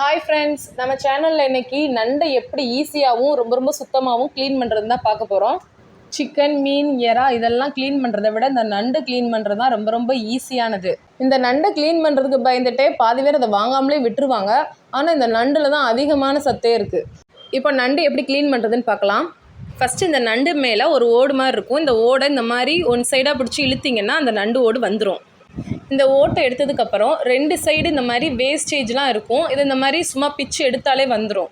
Hi friends, நம்ம சேனலில் இன்றைக்கி நண்டை எப்படி ஈஸியாகவும் ரொம்ப சுத்தமாகவும் க்ளீன் பண்ணுறது தான் பார்க்க போகிறோம். சிக்கன், மீன், எறா இதெல்லாம் க்ளீன் பண்ணுறதை விட இந்த நண்டு க்ளீன் பண்ணுறது தான் ரொம்ப ஈஸியானது. இந்த நண்டை க்ளீன் பண்ணுறதுக்கு பயந்துட்டே பாதி பேர் அதை வாங்காமலே விட்டுருவாங்க. ஆனால் இந்த நண்டில் தான் அதிகமான சத்தே இருக்குது. இப்போ நண்டு எப்படி க்ளீன் பண்ணுறதுன்னு பார்க்கலாம். ஃபஸ்ட்டு இந்த நண்டு மேலே ஒரு ஓடு மாதிரி இருக்கும். இந்த ஓடை இந்த மாதிரி ஒன் சைடாக பிடிச்சி இழுத்திங்கன்னா அந்த நண்டு ஓடு வந்துடும். இந்த ஓட்டை எடுத்ததுக்கப்புறம் 2 சைடு இந்த மாதிரி வேஸ்டேஜ்லாம் இருக்கும். இது இந்த மாதிரி சும்மா பிச்சு எடுத்தாலே வந்துடும்.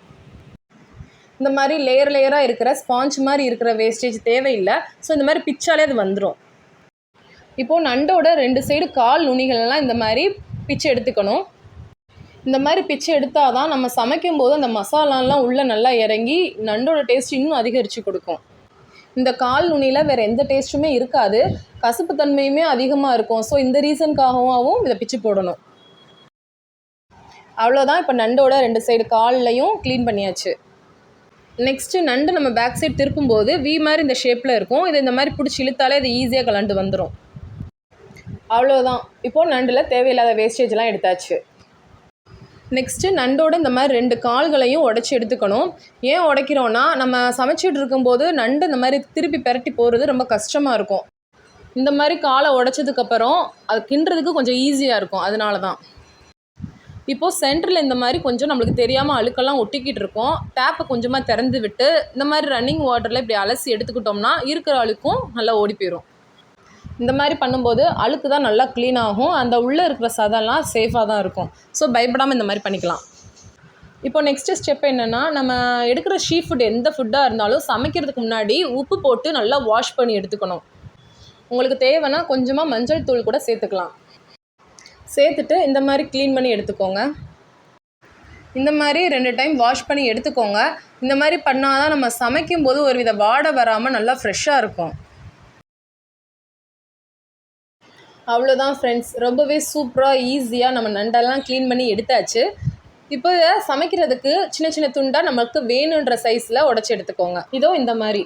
இந்த மாதிரி லேயராக இருக்கிற ஸ்பாஞ்ச் மாதிரி இருக்கிற வேஸ்டேஜ் தேவையில்லை. ஸோ இந்த மாதிரி பிச்சாலே அது வந்துடும். இப்போது நண்டோட 2 சைடு கால் நுனிகளெல்லாம் இந்த மாதிரி பிச்சு எடுத்துக்கணும். இந்த மாதிரி பிச்சு எடுத்தால் தான் நம்ம சமைக்கும் போது அந்த மசாலாலாம் உள்ளே நல்லா இறங்கி நண்டோட டேஸ்ட் இன்னும் அதிகரித்து கொடுக்கும். இந்த கால் நுனியில் வேறு எந்த டேஸ்ட்டுமே இருக்காது, கசப்பு தன்மையுமே அதிகமாக இருக்கும். ஸோ இந்த ரீசனுக்காகவும் இதை பிச்சு போடணும். அவ்வளோதான். இப்போ நண்டோட 2 சைடு கால்லையும் க்ளீன் பண்ணியாச்சு. நெக்ஸ்ட்டு நண்டு நம்ம பேக் சைடு திருப்பும்போது வி மாதிரி இந்த ஷேப்பில் இருக்கும். இதை இந்த மாதிரி பிடிச்சி இழுத்தாலே அது ஈஸியாக கலண்டு வந்துடும். அவ்வளோதான். இப்போது நண்டில் தேவையில்லாத வேஸ்டேஜ்லாம் எடுத்தாச்சு. நெக்ஸ்ட்டு நண்டோட இந்த மாதிரி 2 கால்களையும் உடச்சி எடுத்துக்கணும். ஏன் உடைக்கிறோன்னா, நம்ம சமைச்சிட்டு இருக்கும்போது நண்டு இந்த மாதிரி திருப்பி பெரட்டி போகிறது ரொம்ப கஷ்டமாக இருக்கும். இந்த மாதிரி காலை உடைச்சதுக்கப்புறம் அது கிண்டுறதுக்கு கொஞ்சம் ஈஸியாக இருக்கும். அதனால தான். இப்போது சென்டரில் இந்த மாதிரி கொஞ்சம் நம்மளுக்கு தெரியாமல் அழுக்கெல்லாம் ஒட்டிக்கிட்டு இருக்கோம். டேப்பை கொஞ்சமாக திறந்து விட்டு இந்த மாதிரி ரன்னிங் வாட்டரில் இப்படி அலசி எடுத்துக்கிட்டோம்னா இருக்கிற அழுக்கும் நல்லா ஓடி போயிடும். இந்த மாதிரி பண்ணும்போது அழுக்கு தான் நல்லா க்ளீன் ஆகும். அந்த உள்ளே இருக்கிற சதெல்லாம் சேஃபாக தான் இருக்கும். ஸோ பயப்படாமல் இந்த மாதிரி பண்ணிக்கலாம். இப்போ நெக்ஸ்ட்டு ஸ்டெப் என்னென்னா, நம்ம எடுக்கிற ஷீ ஃபுட் எந்த ஃபுட்டாக இருந்தாலும் சமைக்கிறதுக்கு முன்னாடி உப்பு போட்டு நல்லா வாஷ் பண்ணி எடுத்துக்கணும். உங்களுக்கு தேவைன்னா கொஞ்சமாக மஞ்சள் தூள் கூட சேர்த்துக்கலாம். சேர்த்துட்டு இந்த மாதிரி க்ளீன் பண்ணி எடுத்துக்கோங்க. இந்த மாதிரி 2 டைம் வாஷ் பண்ணி எடுத்துக்கோங்க. இந்த மாதிரி பண்ணால் தான் நம்ம சமைக்கும்போது ஒரு வித வாடை வராமல் நல்லா ஃப்ரெஷ்ஷாக இருக்கும். அவ்வளோதான் ஃப்ரெண்ட்ஸ், ரொம்பவே சூப்பராக ஈஸியாக நம்ம நண்டெல்லாம் க்ளீன் பண்ணி எடுத்தாச்சு. இப்போ இதை சமைக்கிறதுக்கு சின்ன துண்டாக நமக்கு வேணுன்ற சைஸில் உடச்சி எடுத்துக்கோங்க. இதோ இந்த மாதிரி.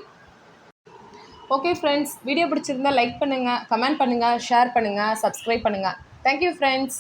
ஓகே ஃப்ரெண்ட்ஸ், வீடியோ பிடிச்சிருந்தால் லைக் பண்ணுங்கள், கமெண்ட் பண்ணுங்கள், ஷேர் பண்ணுங்கள், சப்ஸ்கிரைப் பண்ணுங்கள். Thank you friends.